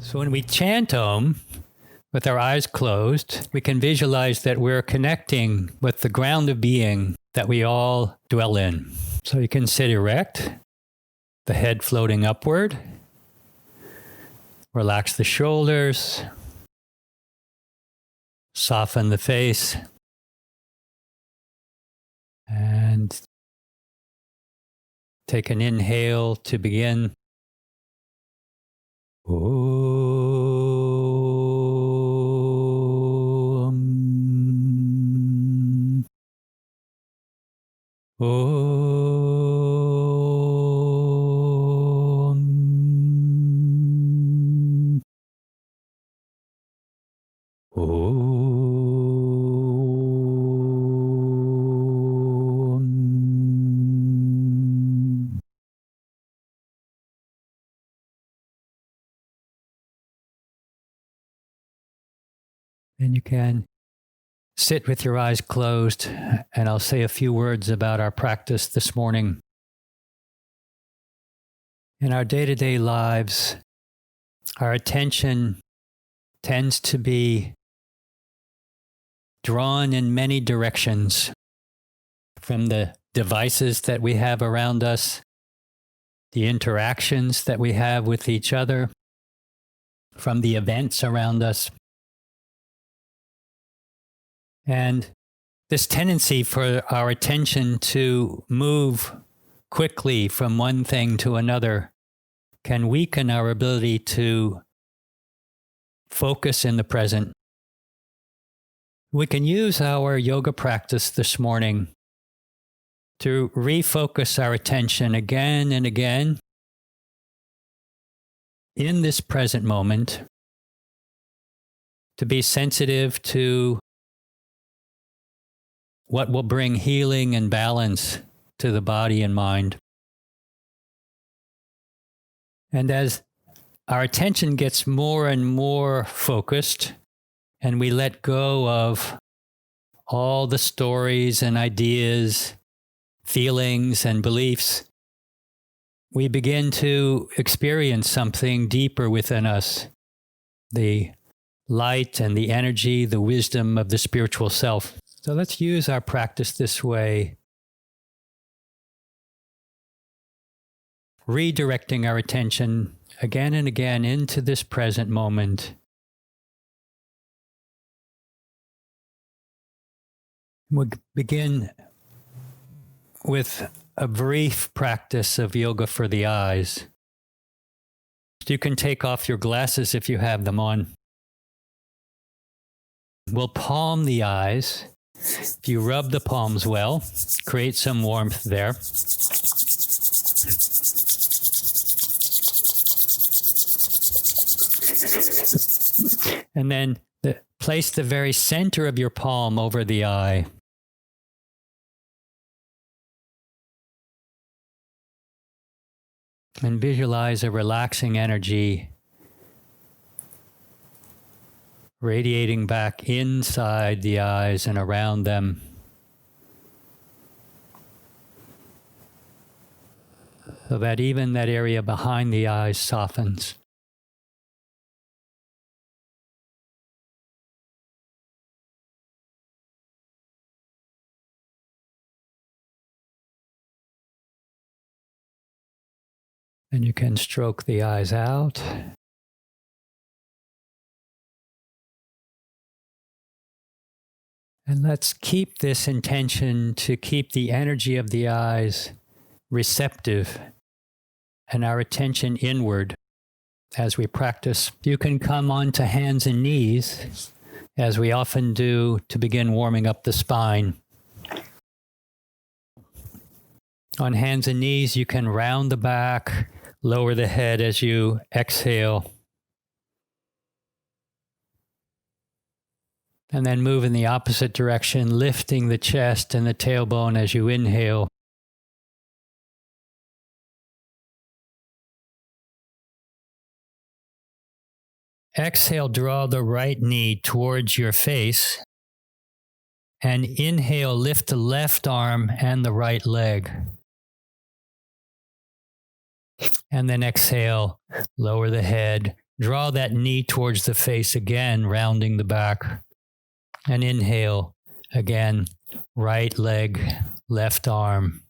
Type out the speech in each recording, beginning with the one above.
So when we chant Om with our eyes closed, we can visualize that we're connecting with the ground of being that we all dwell in. So you can sit erect, the head floating upward. Relax the shoulders. Soften the face. And take an inhale to begin. Om. Om. Om. And you can sit with your eyes closed, and I'll say a few words about our practice this morning. In our day-to-day lives, our attention tends to be drawn in many directions, from the devices that we have around us, the interactions that we have with each other, from the events around us. And this tendency for our attention to move quickly from one thing to another can weaken our ability to focus in the present. We can use our yoga practice this morning to refocus our attention again and again in this present moment, to be sensitive to what will bring healing and balance to the body and mind. And as our attention gets more and more focused, and we let go of all the stories and ideas, feelings and beliefs, we begin to experience something deeper within us, the light and the energy, the wisdom of the spiritual self. So let's use our practice this way, redirecting our attention again and again into this present moment. We'll begin with a brief practice of yoga for the eyes. You can take off your glasses if you have them on. We'll palm the eyes. If you rub the palms well, create some warmth there. And then place the very center of your palm over the eye. And visualize a relaxing energy radiating back inside the eyes and around them. So that even that area behind the eyes softens. And you can stroke the eyes out. And let's keep this intention to keep the energy of the eyes receptive and our attention inward as we practice. You can come onto hands and knees, as we often do, to begin warming up the spine. On hands and knees, you can round the back, lower the head as you exhale. And then move in the opposite direction, lifting the chest and the tailbone as you inhale. Exhale, draw the right knee towards your face. And inhale, lift the left arm and the right leg. And then exhale, lower the head, draw that knee towards the face again, rounding the back. And inhale again, right leg, left arm.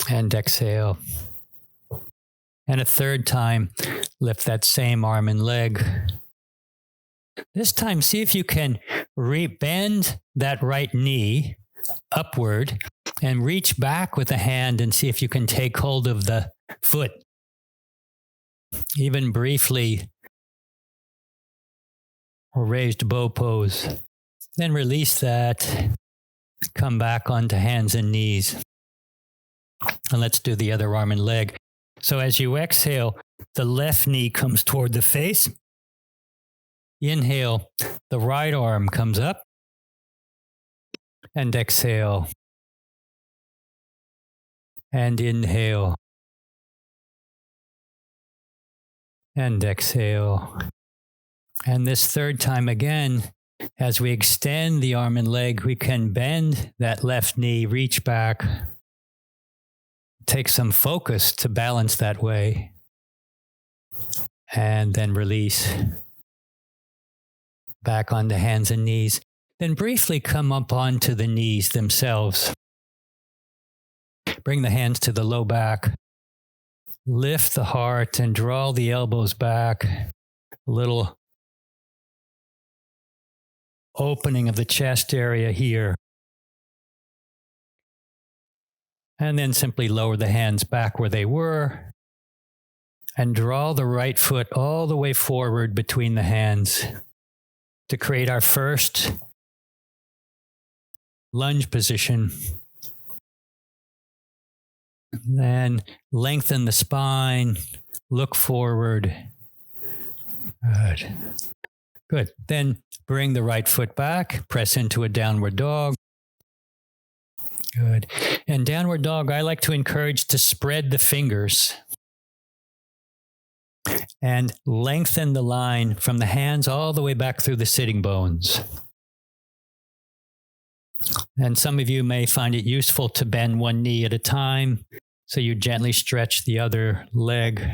And exhale. And a third time, lift that same arm and leg. This time, see if you can bend that right knee upward and reach back with a hand and see if you can take hold of the foot. Even briefly, or raised bow pose. Then release that. Come back onto hands and knees. And let's do the other arm and leg. So as you exhale, the left knee comes toward the face. Inhale, the right arm comes up. And exhale. And inhale. And exhale. And this third time again, as we extend the arm and leg, we can bend that left knee, reach back. Take some focus to balance that way. And then release. Back onto hands and knees. Then briefly come up onto the knees themselves. Bring the hands to the low back. Lift the heart and draw the elbows back. A little opening of the chest area here. And then simply lower the hands back where they were. And draw the right foot all the way forward between the hands to create our first lunge position. Then lengthen the spine, look forward. Good. Good. Then bring the right foot back, press into a downward dog. Good. And downward dog, I like to encourage to spread the fingers and lengthen the line from the hands all the way back through the sitting bones. And some of you may find it useful to bend one knee at a time, so you gently stretch the other leg.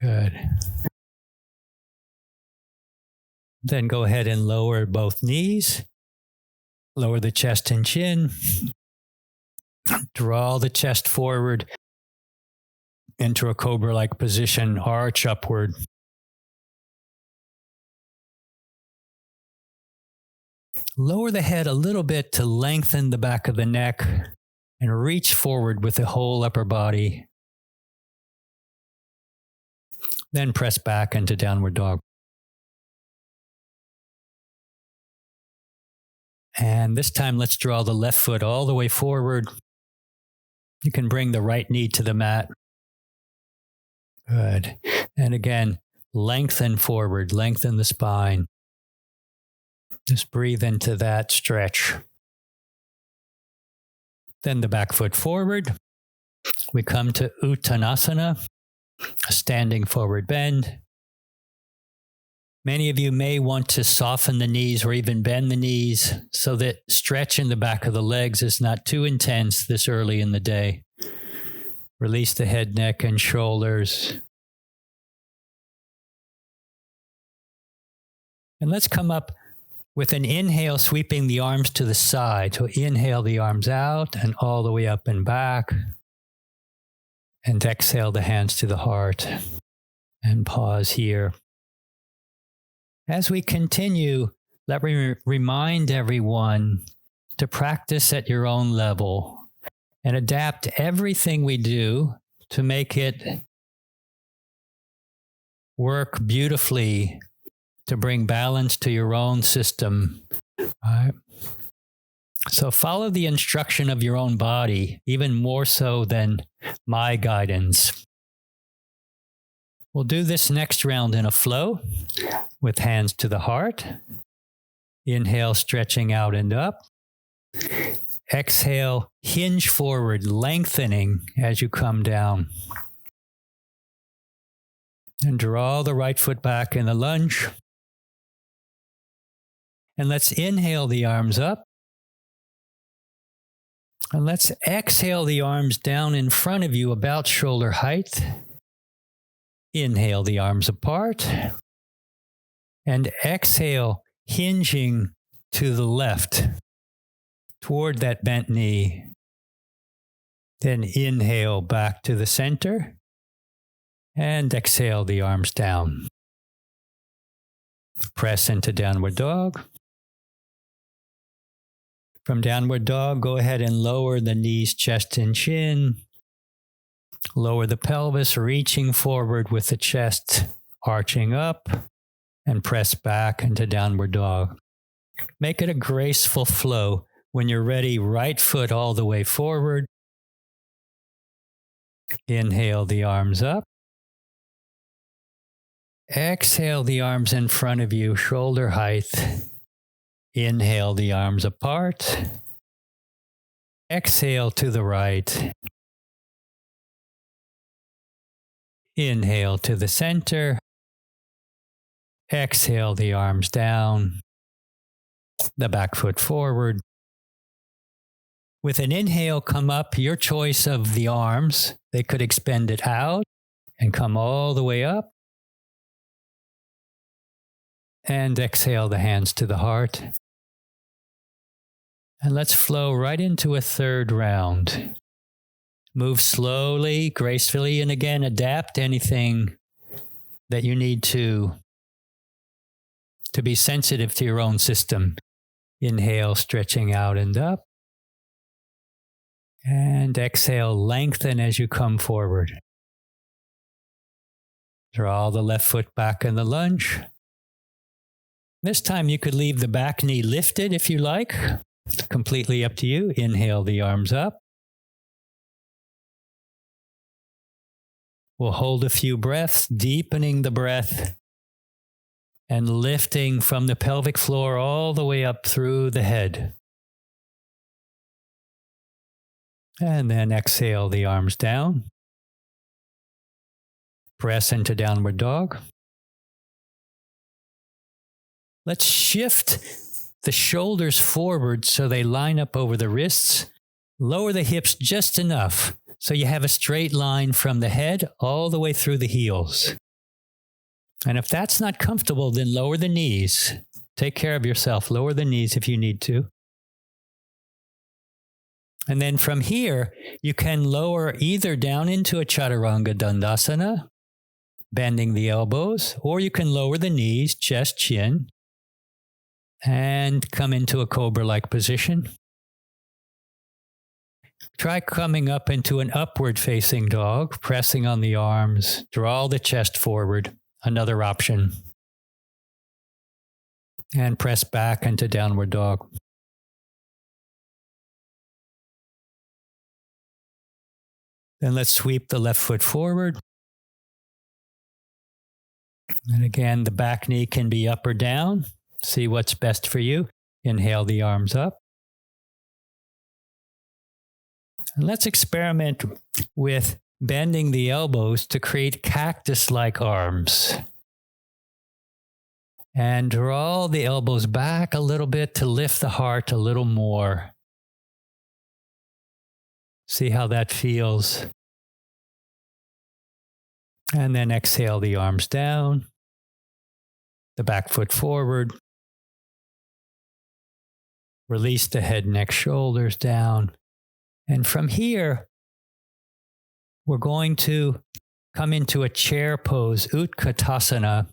Good. Then go ahead and lower both knees. Lower the chest and chin. Draw the chest forward into a cobra-like position, arch upward. Lower the head a little bit to lengthen the back of the neck and reach forward with the whole upper body. Then press back into downward dog. And this time, let's draw the left foot all the way forward. You can bring the right knee to the mat. Good. And again, lengthen forward, lengthen the spine. Just breathe into that stretch. Then the back foot forward. We come to Uttanasana, a standing forward bend. Many of you may want to soften the knees or even bend the knees so that stretch in the back of the legs is not too intense this early in the day. Release the head, neck, and shoulders. And let's come up with an inhale, sweeping the arms to the side. So inhale the arms out and all the way up and back. And exhale the hands to the heart. And pause here. As we continue, let me remind everyone to practice at your own level and adapt everything we do to make it work beautifully to bring balance to your own system. All right? So follow the instruction of your own body, even more so than my guidance. We'll do this next round in a flow with hands to the heart. Inhale, stretching out and up. Exhale, hinge forward, lengthening as you come down. And draw the right foot back in the lunge. And let's inhale the arms up. And let's exhale the arms down in front of you about shoulder height. Inhale the arms apart. And exhale, hinging to the left toward that bent knee. Then inhale back to the center. And exhale the arms down. Press into downward dog. From downward dog, go ahead and lower the knees, chest, and chin. Lower the pelvis, reaching forward with the chest arching up, and press back into downward dog. Make it a graceful flow. When you're ready, right foot all the way forward. Inhale the arms up. Exhale the arms in front of you, shoulder height. Inhale the arms apart. Exhale to the right. Inhale to the center. Exhale the arms down. The back foot forward. With an inhale, come up, your choice of the arms. They could extend it out and come all the way up. And exhale the hands to the heart. And let's flow right into a third round. Move slowly, gracefully, and again, adapt anything that you need to be sensitive to your own system. Inhale, stretching out and up. And exhale, lengthen as you come forward. Draw the left foot back in the lunge. This time you could leave the back knee lifted if you like. It's completely up to you. Inhale the arms up. We'll hold a few breaths, deepening the breath and lifting from the pelvic floor all the way up through the head. And then exhale the arms down. Press into downward dog. Let's shift the shoulders forward so they line up over the wrists. Lower the hips just enough so you have a straight line from the head all the way through the heels. And if that's not comfortable, then lower the knees. Take care of yourself. Lower the knees if you need to. And then from here, you can lower either down into a chaturanga dandasana, bending the elbows, or you can lower the knees, chest, chin, and come into a cobra-like position. Try coming up into an upward-facing dog, pressing on the arms. Draw the chest forward. Another option. And press back into downward dog. Then let's sweep the left foot forward. And again, the back knee can be up or down. See what's best for you. Inhale the arms up. And let's experiment with bending the elbows to create cactus-like arms. And draw the elbows back a little bit to lift the heart a little more. See how that feels. And then exhale the arms down. The back foot forward. Release the head, neck, shoulders down. And from here, we're going to come into a chair pose, Utkatasana.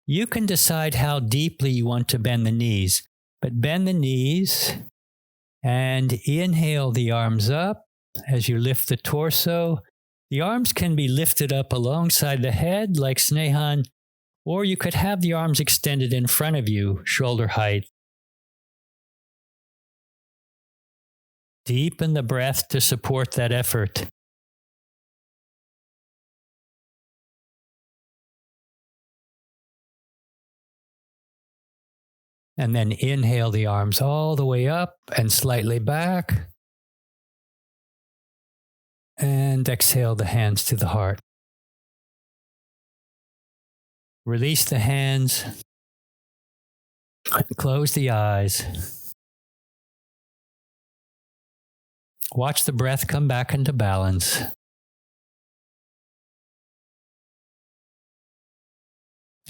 You can decide how deeply you want to bend the knees, but bend the knees and inhale the arms up as you lift the torso. The arms can be lifted up alongside the head like Snehan, or you could have the arms extended in front of you, shoulder height. Deepen the breath to support that effort. And then inhale the arms all the way up and slightly back. And exhale the hands to the heart. Release the hands. Close the eyes. Watch the breath come back into balance.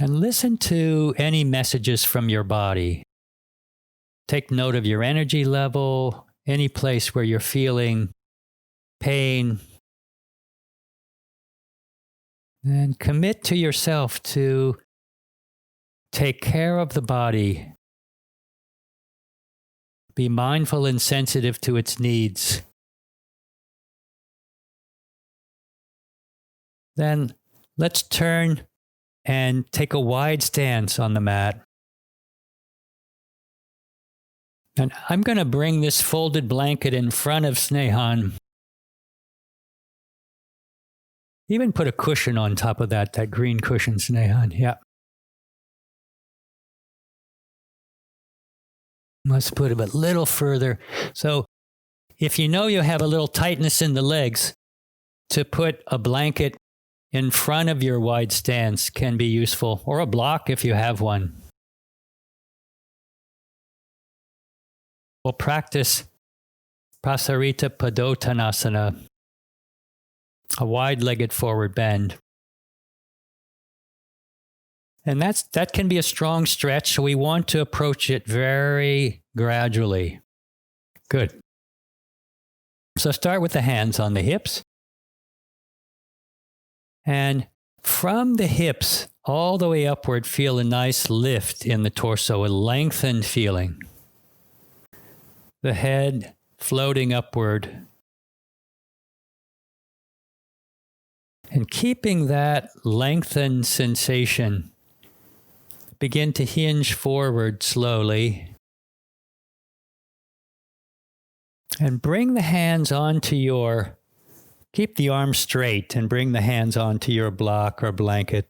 And listen to any messages from your body. Take note of your energy level, any place where you're feeling pain. And commit to yourself to take care of the body. Be mindful and sensitive to its needs. Then let's turn and take a wide stance on the mat. And I'm going to bring this folded blanket in front of Snehan. Even put a cushion on top of that green cushion, Snehan. Yeah. Let's put it a little further. So if you know you have a little tightness in the legs, to put a blanket in front of your wide stance can be useful, or a block if you have one. We'll practice Prasarita Padottanasana, a wide-legged forward bend. And that can be a strong stretch, so we want to approach it very gradually. Good. So start with the hands on the hips. And from the hips all the way upward, feel a nice lift in the torso, a lengthened feeling. The head floating upward. And keeping that lengthened sensation, begin to hinge forward slowly. And bring the hands onto keep the arms straight and bring the hands onto your block or blanket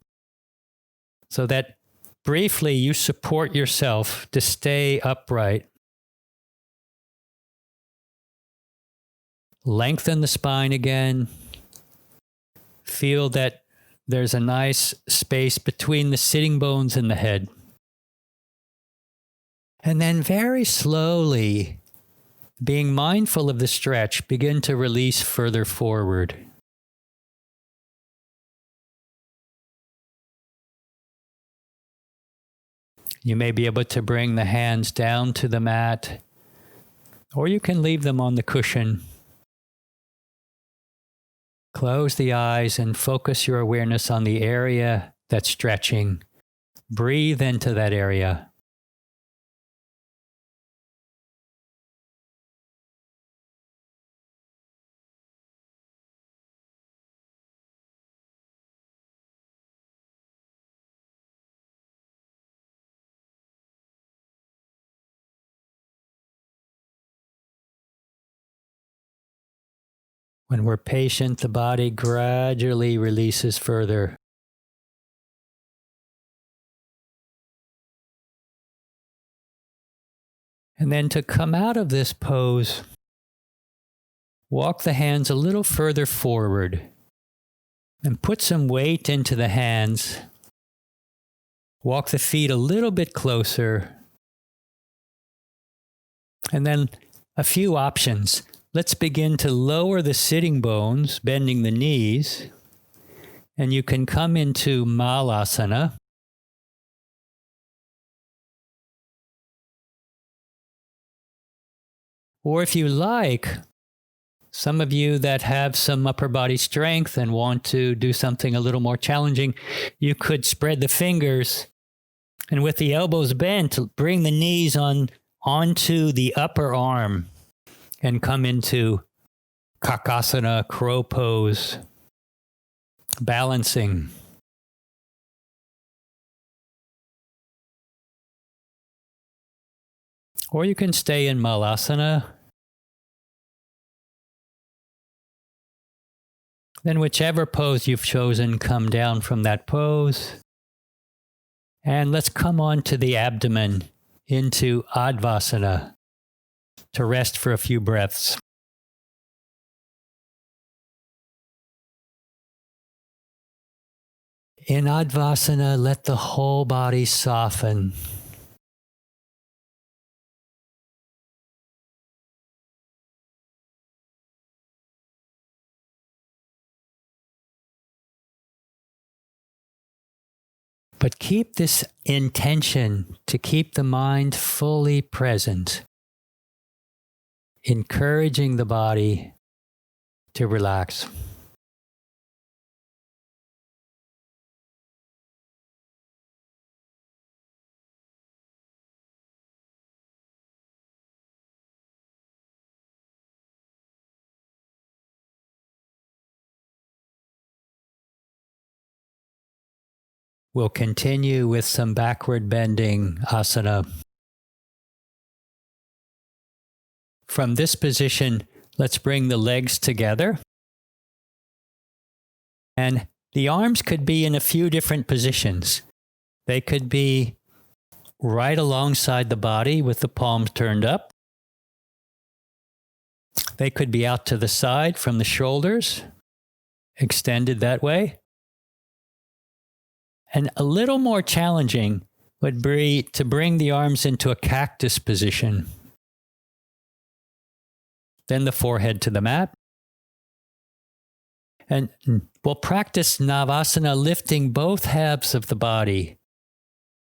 so that briefly you support yourself to stay upright. Lengthen the spine again. Feel that there's a nice space between the sitting bones and the head. And then very slowly, being mindful of the stretch, begin to release further forward. You may be able to bring the hands down to the mat, or you can leave them on the cushion. Close the eyes and focus your awareness on the area that's stretching. Breathe into that area. When we're patient, the body gradually releases further. And then to come out of this pose, walk the hands a little further forward and put some weight into the hands. Walk the feet a little bit closer. And then a few options. Let's begin to lower the sitting bones, bending the knees. And you can come into Malasana. Or if you like, some of you that have some upper body strength and want to do something a little more challenging, you could spread the fingers and with the elbows bent, bring the knees onto the upper arm and come into Kakasana, crow pose, balancing. Or you can stay in Malasana. Then whichever pose you've chosen, come down from that pose. And let's come on to the abdomen into Advasana to rest for a few breaths. In Advasana, let the whole body soften. But keep this intention to keep the mind fully present, encouraging the body to relax. We'll continue with some backward bending asana. From this position, let's bring the legs together. And the arms could be in a few different positions. They could be right alongside the body with the palms turned up. They could be out to the side from the shoulders, extended that way. And a little more challenging would be to bring the arms into a cactus position. Then the forehead to the mat. And we'll practice Navasana, lifting both halves of the body.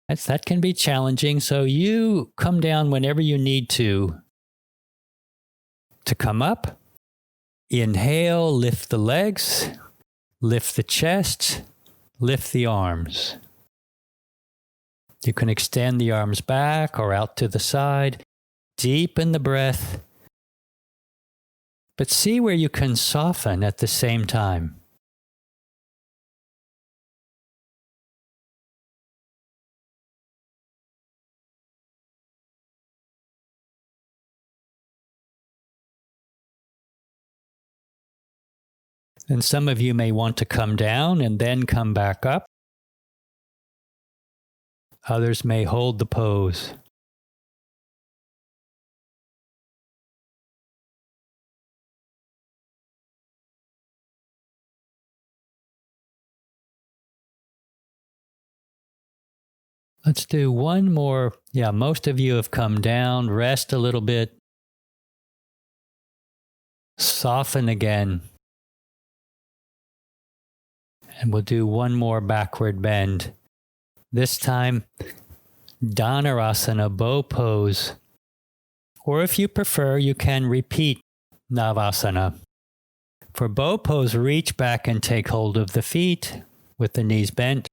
That can be challenging, so you come down whenever you need to come up. Inhale, lift the legs, lift the chest, lift the arms. You can extend the arms back or out to the side. Deepen the breath. But see where you can soften at the same time. And some of you may want to come down and then come back up. Others may hold the pose. Let's do one more. Yeah, most of you have come down. Rest a little bit. Soften again. And we'll do one more backward bend. This time, Dhanurasana, bow pose. Or if you prefer, you can repeat Navasana. For bow pose, reach back and take hold of the feet with the knees bent,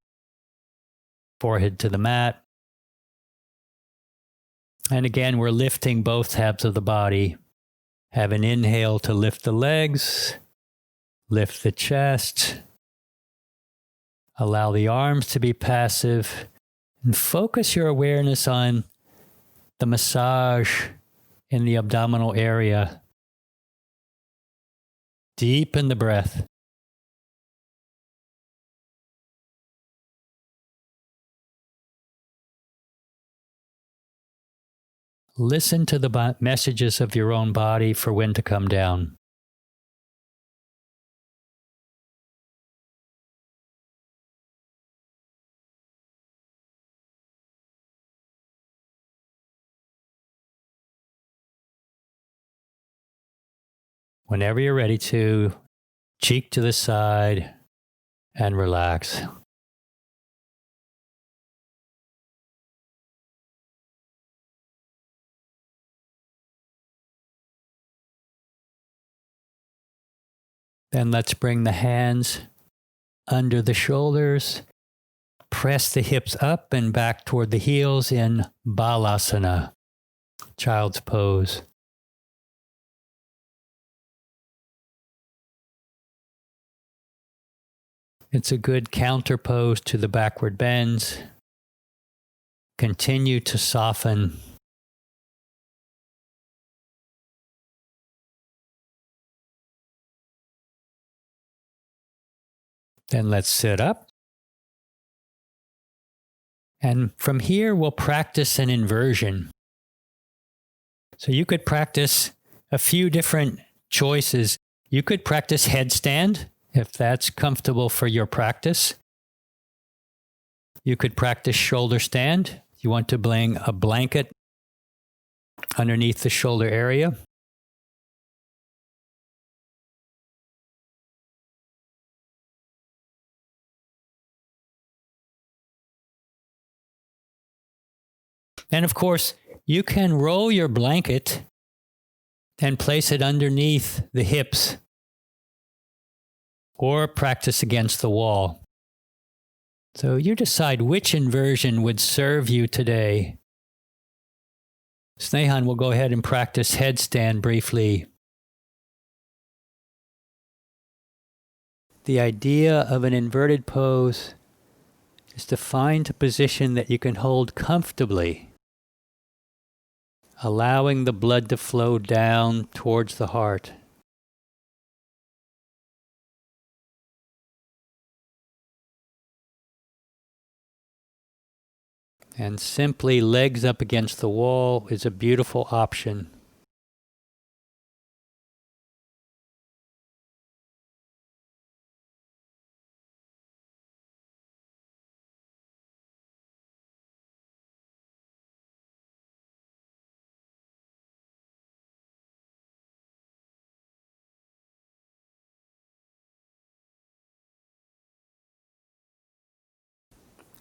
forehead to the mat. And again, we're lifting both halves of the body. Have an inhale to lift the legs, lift the chest. Allow the arms to be passive and focus your awareness on the massage in the abdominal area. Deepen the breath. Listen to the messages of your own body for when to come down. Whenever you're ready to, cheek to the side and relax. Then let's bring the hands under the shoulders. Press the hips up and back toward the heels in Balasana, child's pose. It's a good counter pose to the backward bends. Continue to soften. Then let's sit up. And from here, we'll practice an inversion. So you could practice a few different choices. You could practice headstand, if that's comfortable for your practice. You could practice shoulder stand. You want to bring a blanket underneath the shoulder area. And of course, you can roll your blanket and place it underneath the hips or practice against the wall. So you decide which inversion would serve you today. Snehan will go ahead and practice headstand briefly. The idea of an inverted pose is to find a position that you can hold comfortably, allowing the blood to flow down towards the heart. And simply legs up against the wall is a beautiful option.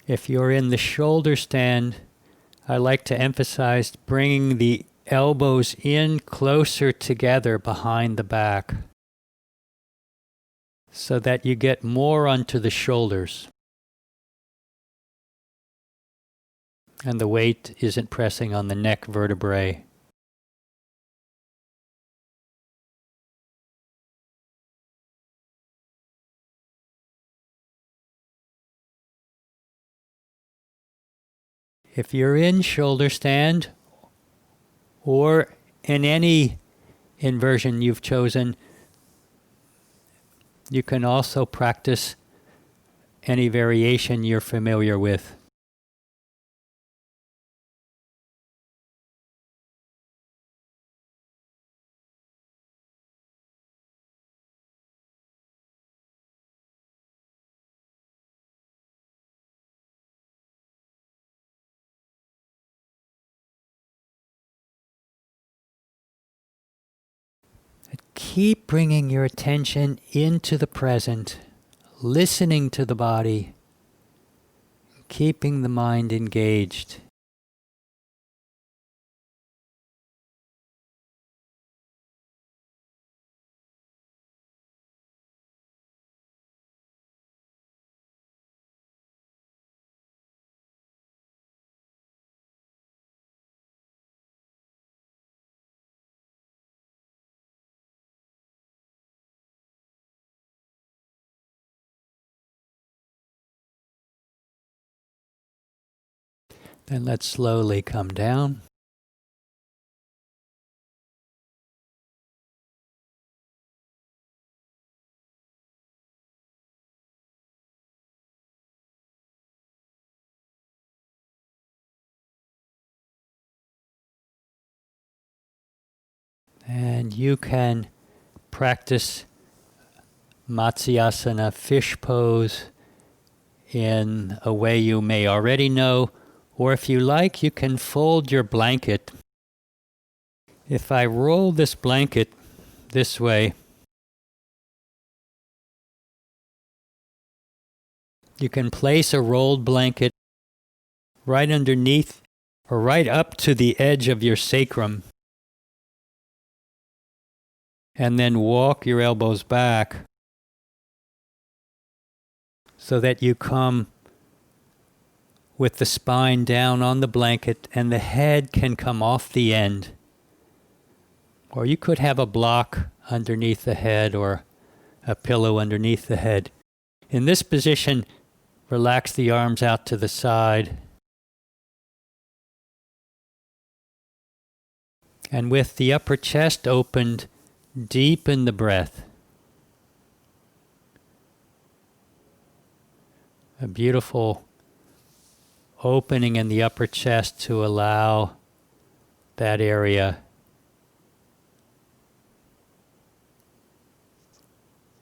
If you're in the shoulder stand, I like to emphasize bringing the elbows in closer together behind the back so that you get more onto the shoulders and the weight isn't pressing on the neck vertebrae. If you're in shoulder stand or in any inversion you've chosen, you can also practice any variation you're familiar with. Keep bringing your attention into the present, listening to the body, keeping the mind engaged. Then let's slowly come down. And you can practice Matsyasana, fish pose, in a way you may already know, or if you like, you can fold your blanket. If I roll this blanket this way, you can place a rolled blanket right underneath or right up to the edge of your sacrum, and then walk your elbows back so that you come with the spine down on the blanket and the head can come off the end. Or you could have a block underneath the head or a pillow underneath the head. In this position, relax the arms out to the side. And with the upper chest opened, deepen the breath. A beautiful opening in the upper chest to allow that area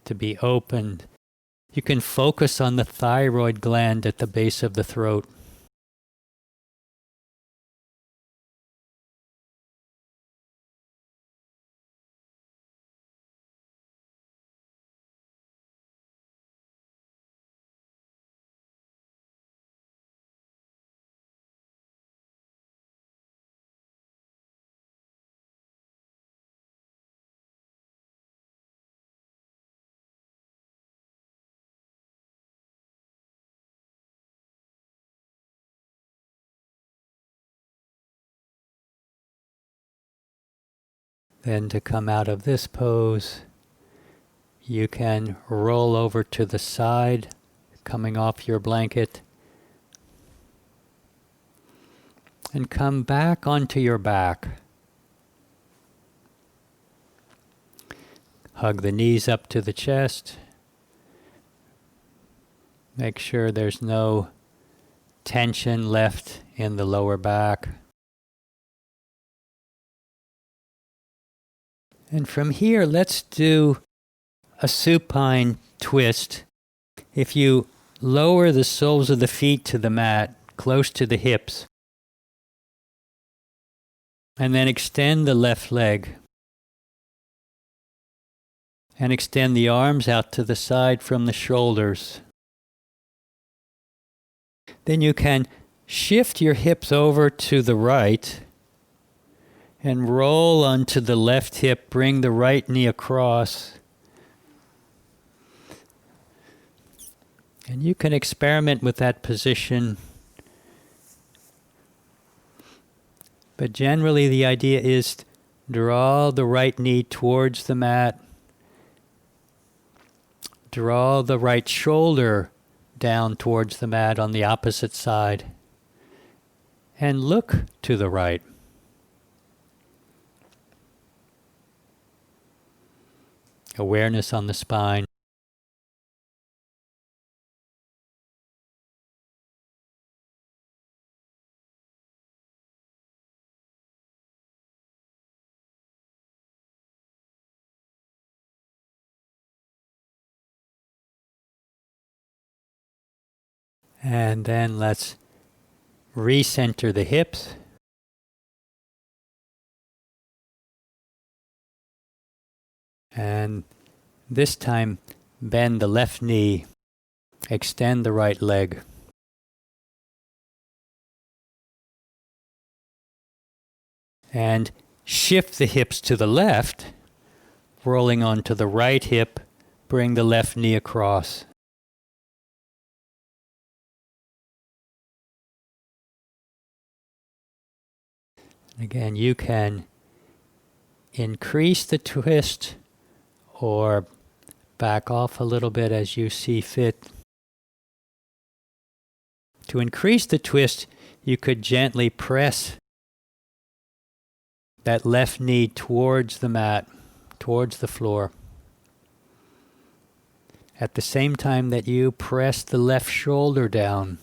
to be opened. You can focus on the thyroid gland at the base of the throat. Then to come out of this pose, you can roll over to the side, coming off your blanket, and come back onto your back. Hug the knees up to the chest. Make sure there's no tension left in the lower back. And from here, let's do a supine twist. If you lower the soles of the feet to the mat, close to the hips, and then extend the left leg, and extend the arms out to the side from the shoulders. Then you can shift your hips over to the right and roll onto the left hip, bring the right knee across. And you can experiment with that position. But generally the idea is draw the right knee towards the mat. Draw the right shoulder down towards the mat on the opposite side. And look to the right. Awareness on the spine. And then let's recenter the hips. And this time, bend the left knee, extend the right leg. And shift the hips to the left, rolling onto the right hip, bring the left knee across. Again, you can increase the twist or back off a little bit as you see fit. To increase the twist, you could gently press that left knee towards the mat, towards the floor. At the same time that you press the left shoulder down.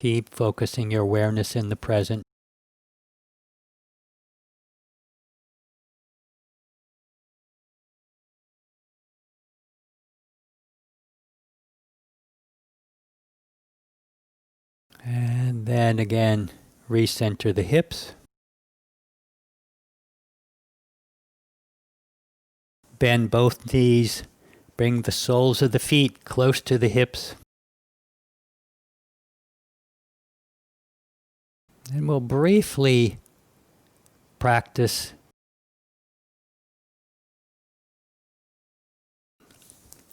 Keep focusing your awareness in the present. And then again, recenter the hips. Bend both knees. Bring the soles of the feet close to the hips. And we'll briefly practice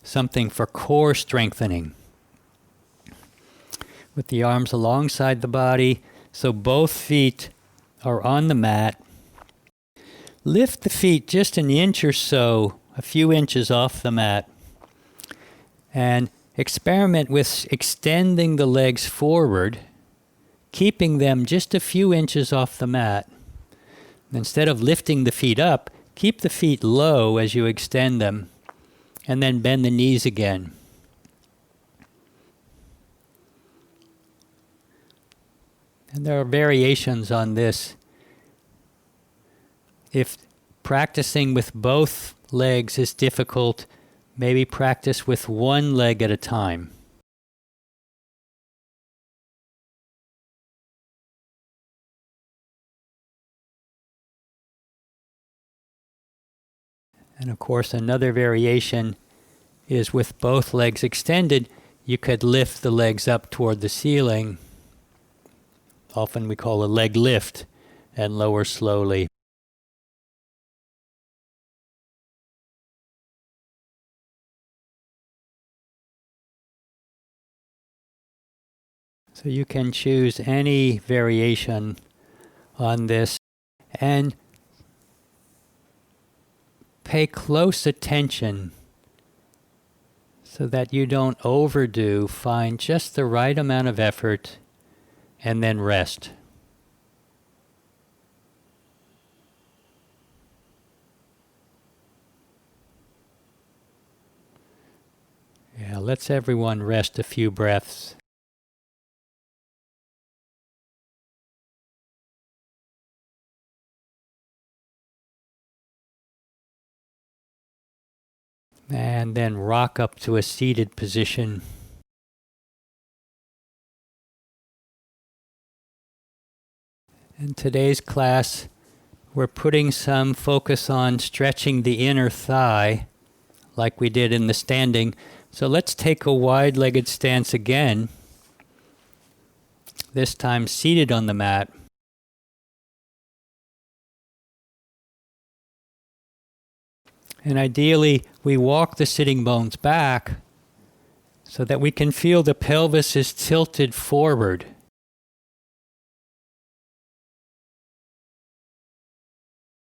something for core strengthening. With the arms alongside the body, so both feet are on the mat. Lift the feet just an inch or so, a few inches off the mat. And experiment with extending the legs forward, keeping them just a few inches off the mat. Instead of lifting the feet up, keep the feet low as you extend them, and then bend the knees again. And there are variations on this. If practicing with both legs is difficult, maybe practice with one leg at a time. And of course, another variation is with both legs extended, you could lift the legs up toward the ceiling. Often we call a leg lift, and lower slowly. So you can choose any variation on this and pay close attention so that you don't overdo. Find just the right amount of effort and then rest. Yeah, let's everyone rest a few breaths. And then rock up to a seated position. In today's class, we're putting some focus on stretching the inner thigh, like we did in the standing. So let's take a wide-legged stance again, this time seated on the mat. And ideally, we walk the sitting bones back so that we can feel the pelvis is tilted forward.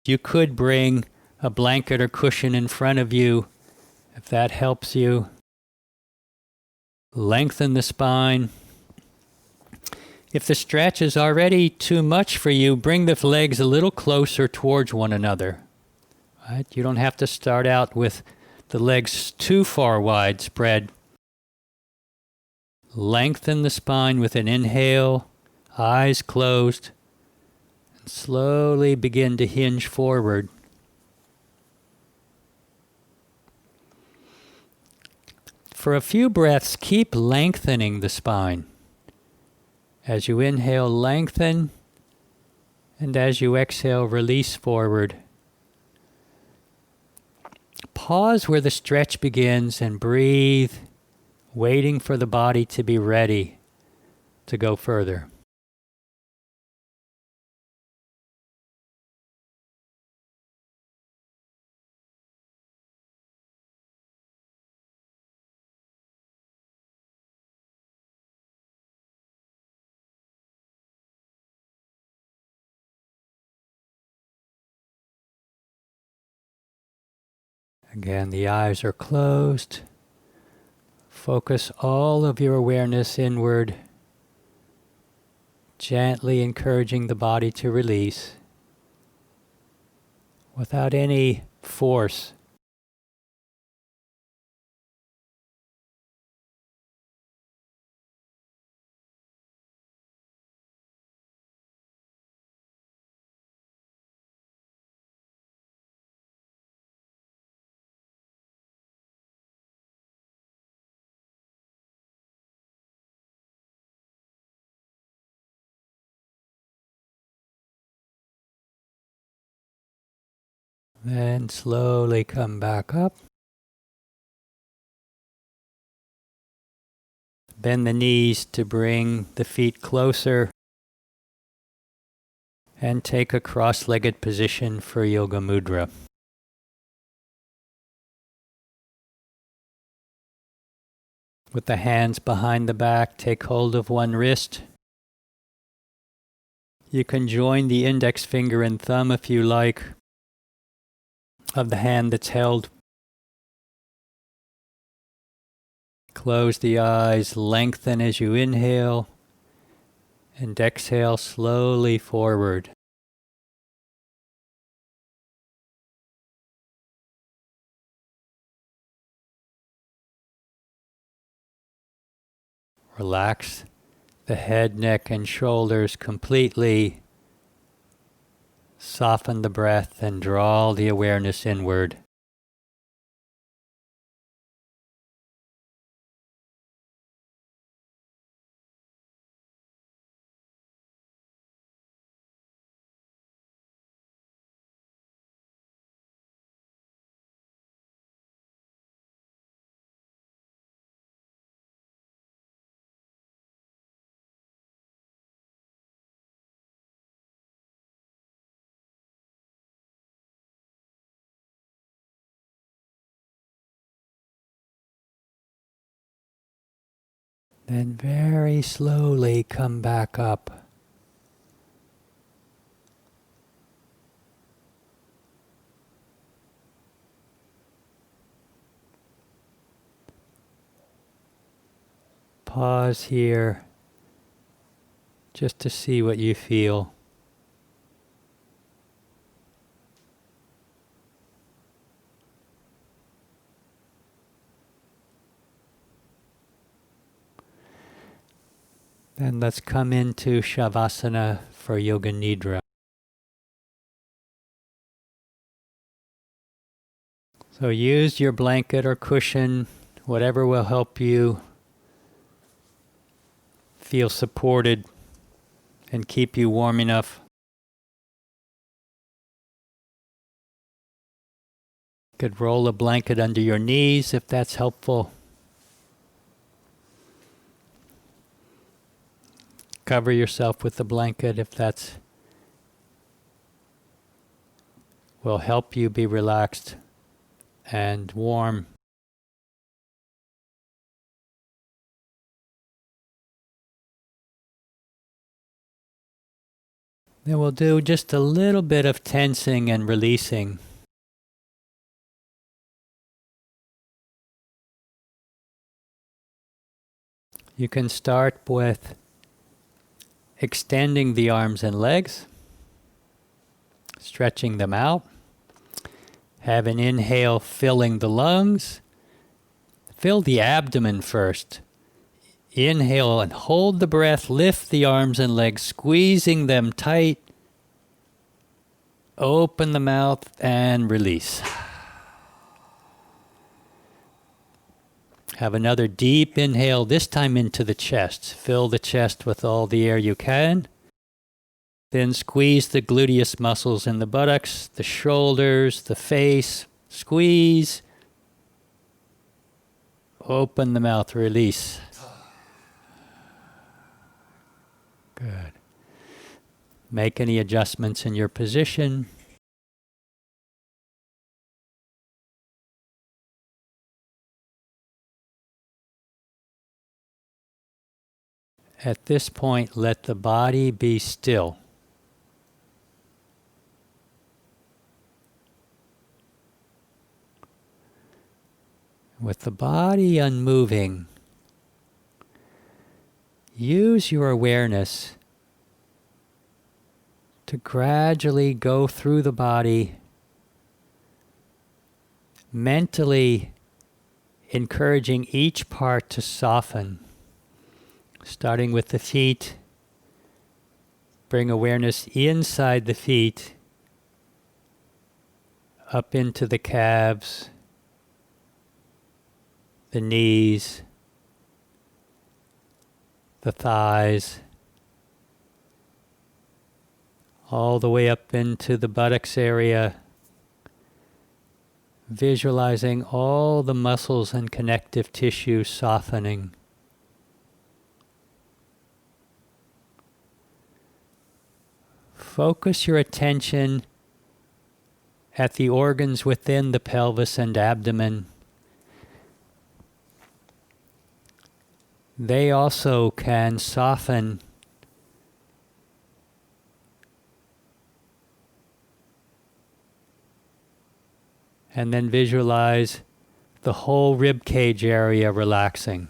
You could bring a blanket or cushion in front of you if that helps you. Lengthen the spine. If the stretch is already too much for you, bring the legs a little closer towards one another. Right? You don't have to start out with the legs too far wide spread. Lengthen the spine with an inhale, eyes closed, and slowly begin to hinge forward. For a few breaths, keep lengthening the spine. As you inhale, lengthen, and as you exhale, release forward. Pause where the stretch begins and breathe, waiting for the body to be ready to go further. Again, the eyes are closed. Focus all of your awareness inward, gently encouraging the body to release without any force. Then slowly come back up. Bend the knees to bring the feet closer. And take a cross-legged position for Yoga Mudra. With the hands behind the back, take hold of one wrist. You can join the index finger and thumb if you like, of the hand that's held. Close the eyes, lengthen as you inhale, and exhale slowly forward. Relax the head, neck, and shoulders completely. Soften the breath and draw the awareness inward. Then very slowly come back up. Pause here just to see what you feel. Then let's come into Shavasana for Yoga Nidra. So use your blanket or cushion, whatever will help you feel supported and keep you warm enough. You could roll a blanket under your knees if that's helpful. Cover yourself with the blanket if that's will help you be relaxed and warm. Then we'll do just a little bit of tensing and releasing. You can start with extending the arms and legs, stretching them out. Have an inhale filling the lungs. Fill the abdomen first. Inhale and hold the breath, lift the arms and legs, squeezing them tight. Open the mouth and release. Have another deep inhale, this time into the chest. Fill the chest with all the air you can. Then squeeze the gluteus muscles in the buttocks, the shoulders, the face. Squeeze. Open the mouth, release. Good. Make any adjustments in your position. At this point, let the body be still. With the body unmoving, use your awareness to gradually go through the body, mentally encouraging each part to soften. Starting with the feet, bring awareness inside the feet, up into the calves, the knees, the thighs, all the way up into the buttocks area, visualizing all the muscles and connective tissue softening. Focus your attention at the organs within the pelvis and abdomen. They also can soften. And then visualize the whole rib cage area relaxing,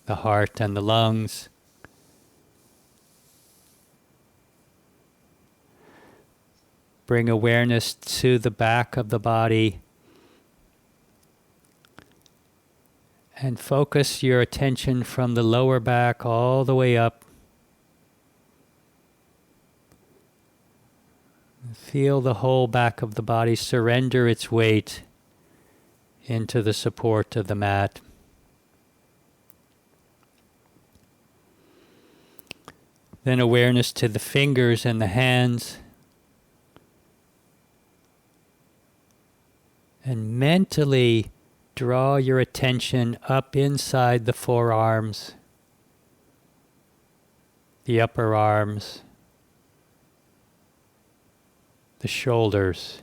the heart and the lungs. Bring awareness to the back of the body and focus your attention from the lower back all the way up. Feel the whole back of the body surrender its weight into the support of the mat. Then awareness to the fingers and the hands. And mentally draw your attention up inside the forearms, the upper arms, the shoulders.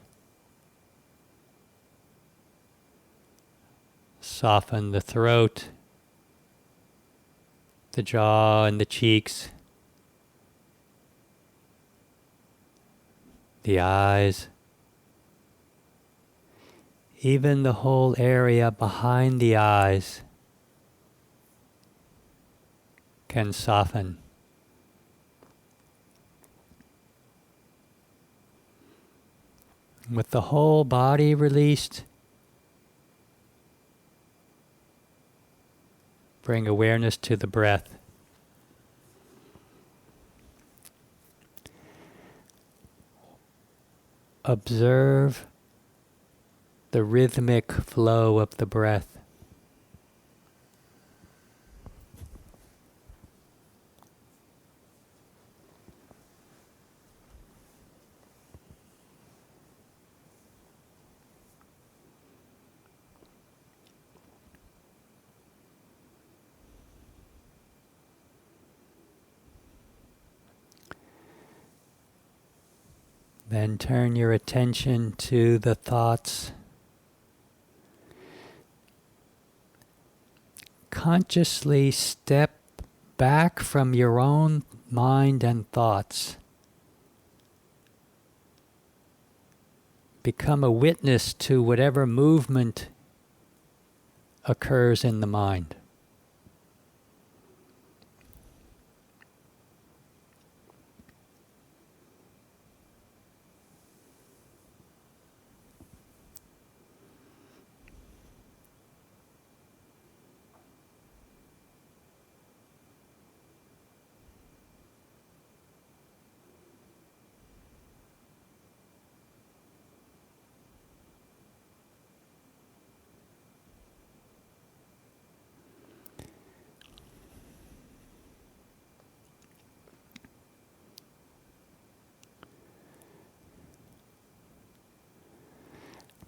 Soften the throat. the jaw and the cheeks, the eyes, even the whole area behind the eyes can soften. With the whole body released, bring awareness to the breath. Observe the rhythmic flow of the breath. Then turn your attention to the thoughts. Consciously step back from your own mind and thoughts. Become a witness to whatever movement occurs in the mind.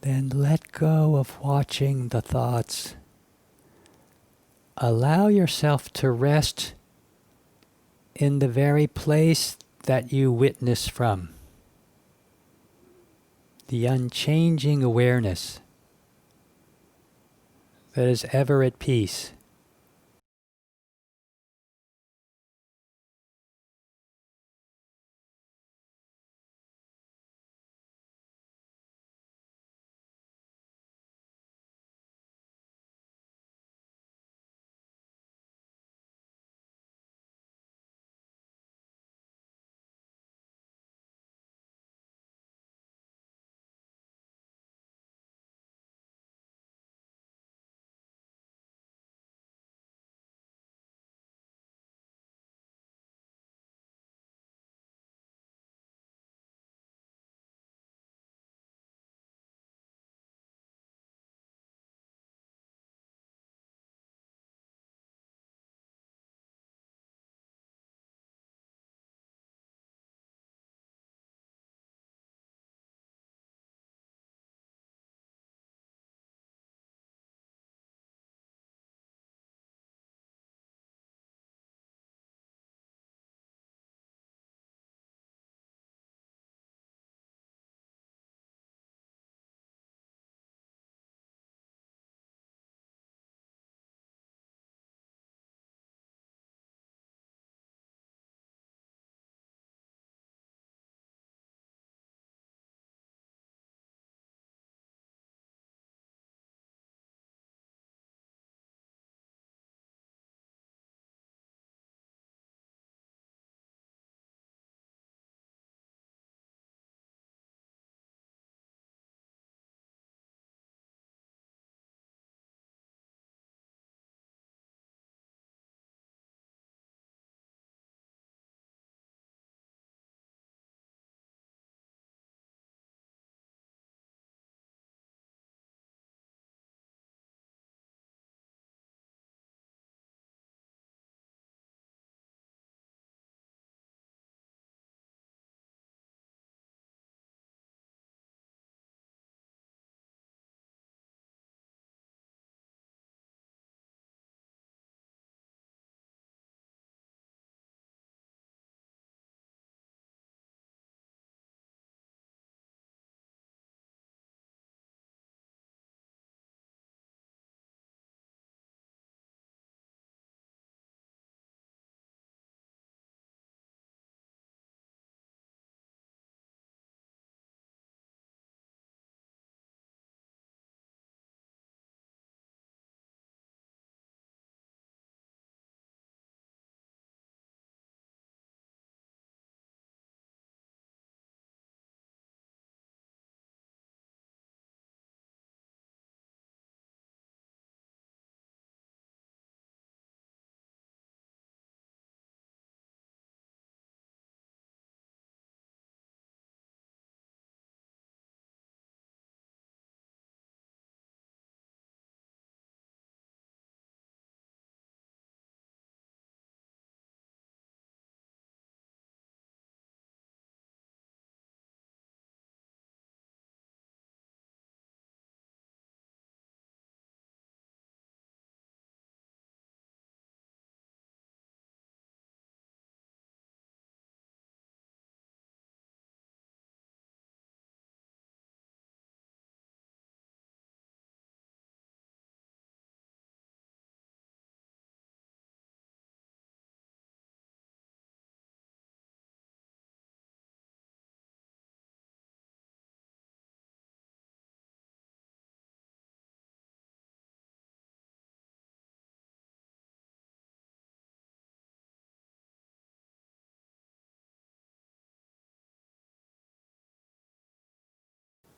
Then let go of watching the thoughts. Allow yourself to rest in the very place that you witness from. The unchanging awareness that is ever at peace.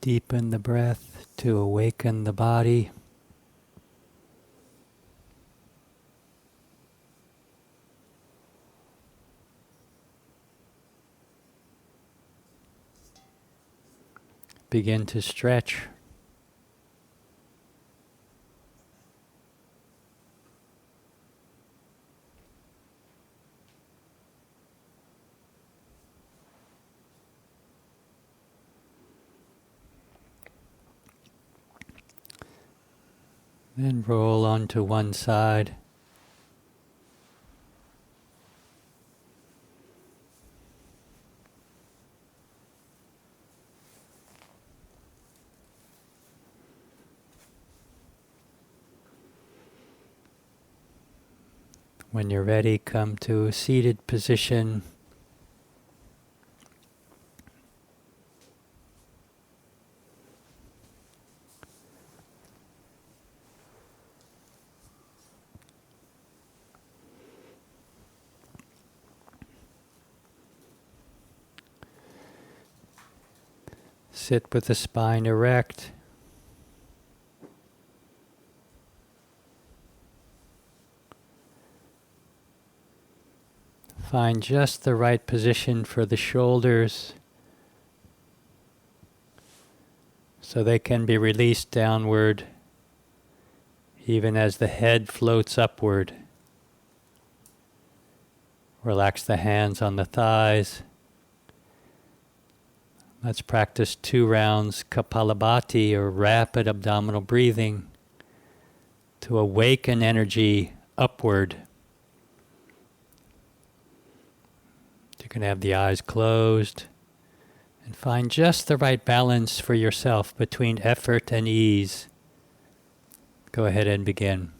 Deepen the breath to awaken the body. Begin to stretch. Then roll onto one side. When you're ready, come to a seated position. Sit with the spine erect. Find just the right position for the shoulders so they can be released downward even as the head floats upward. Relax the hands on the thighs. Let's practice 2 rounds Kapalabhati, or rapid abdominal breathing, to awaken energy upward. You can have the eyes closed and find just the right balance for yourself between effort and ease. Go ahead and begin.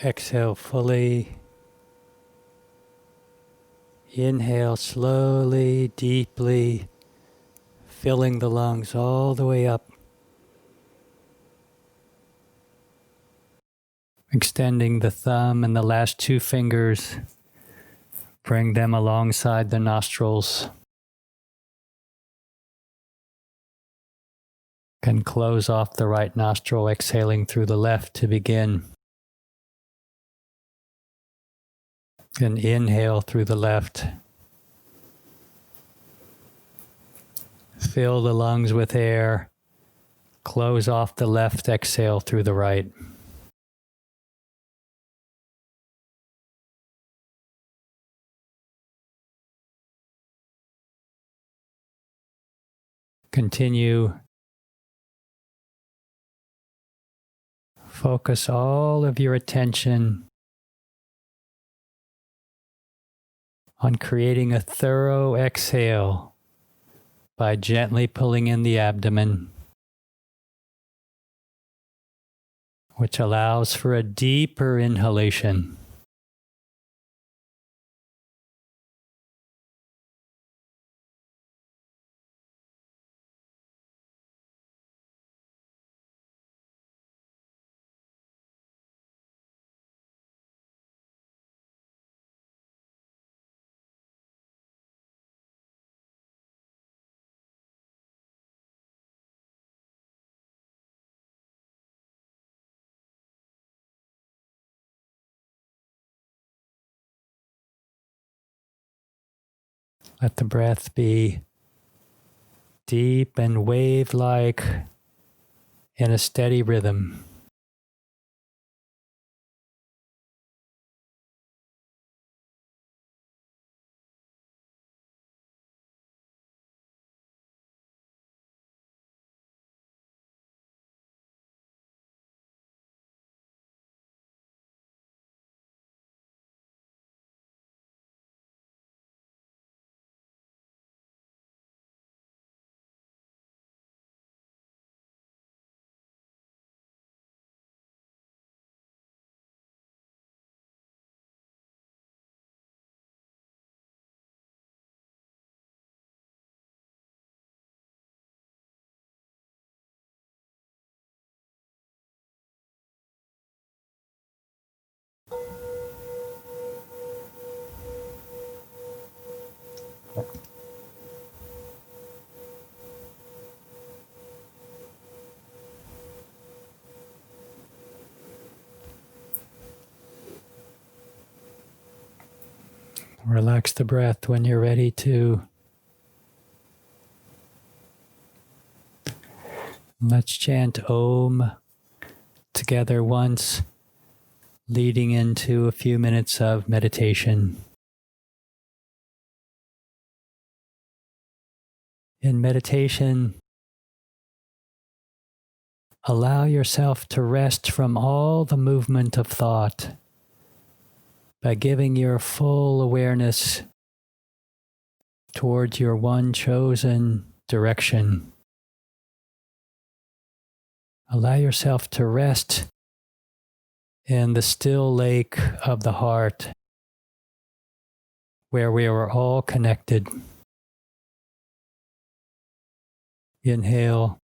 Exhale fully. Inhale slowly, deeply, filling the lungs all the way up. Extending the thumb and the last 2 fingers. Bring them alongside the nostrils. Can close off the right nostril, exhaling through the left to begin. And inhale through the left. Fill the lungs with air. Close off the left, exhale through the right. Continue. Focus all of your attention on creating a thorough exhale by gently pulling in the abdomen, which allows for a deeper inhalation. Let the breath be deep and wave-like in a steady rhythm. Relax the breath when you're ready to. Let's chant Om together once, leading into a few minutes of meditation. In meditation, allow yourself to rest from all the movement of thought by giving your full awareness towards your one chosen direction. Allow yourself to rest in the still lake of the heart, where we are all connected. Inhale.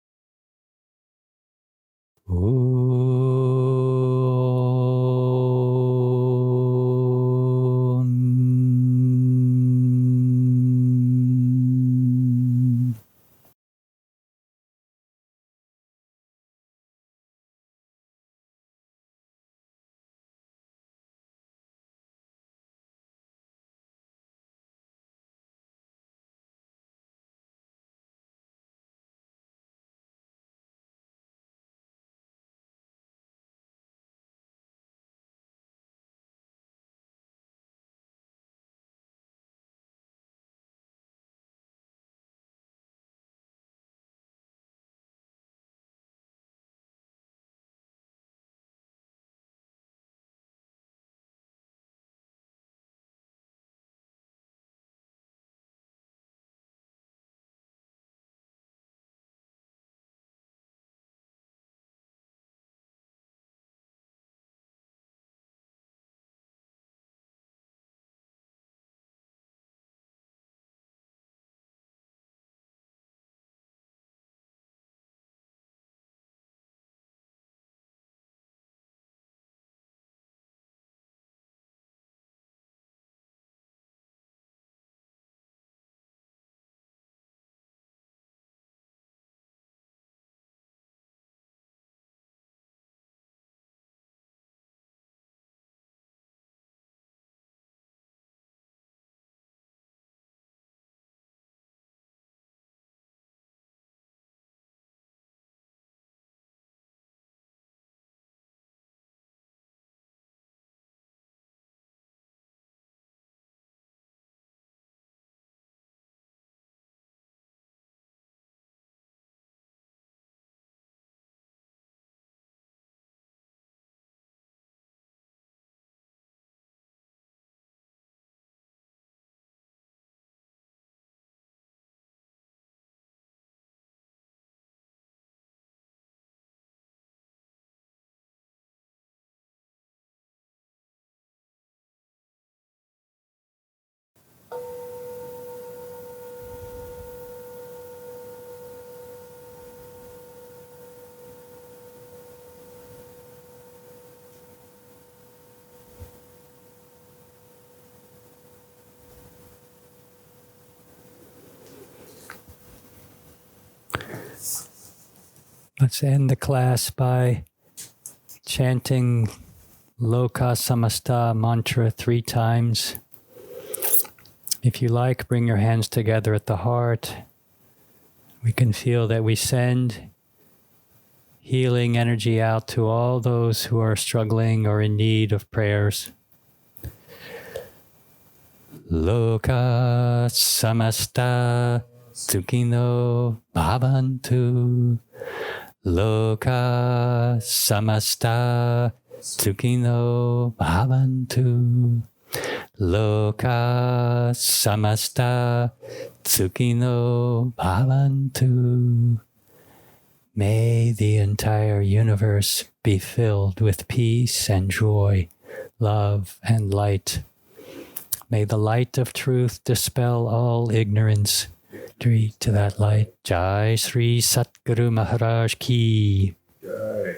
Let's end the class by chanting Loka Samasta mantra 3 times. If you like, bring your hands together at the heart. We can feel that we send healing energy out to all those who are struggling or in need of prayers. Loka Samasta Sukhino Bhavantu. Loka Samasta Sukhino Bhavantu. Loka Samasta Sukhino Bhavantu. May the entire universe be filled with peace and joy, love and light. May the light of truth dispel all ignorance. Victory to that light. Jai Sri Satguru Maharaj Ki. Jai.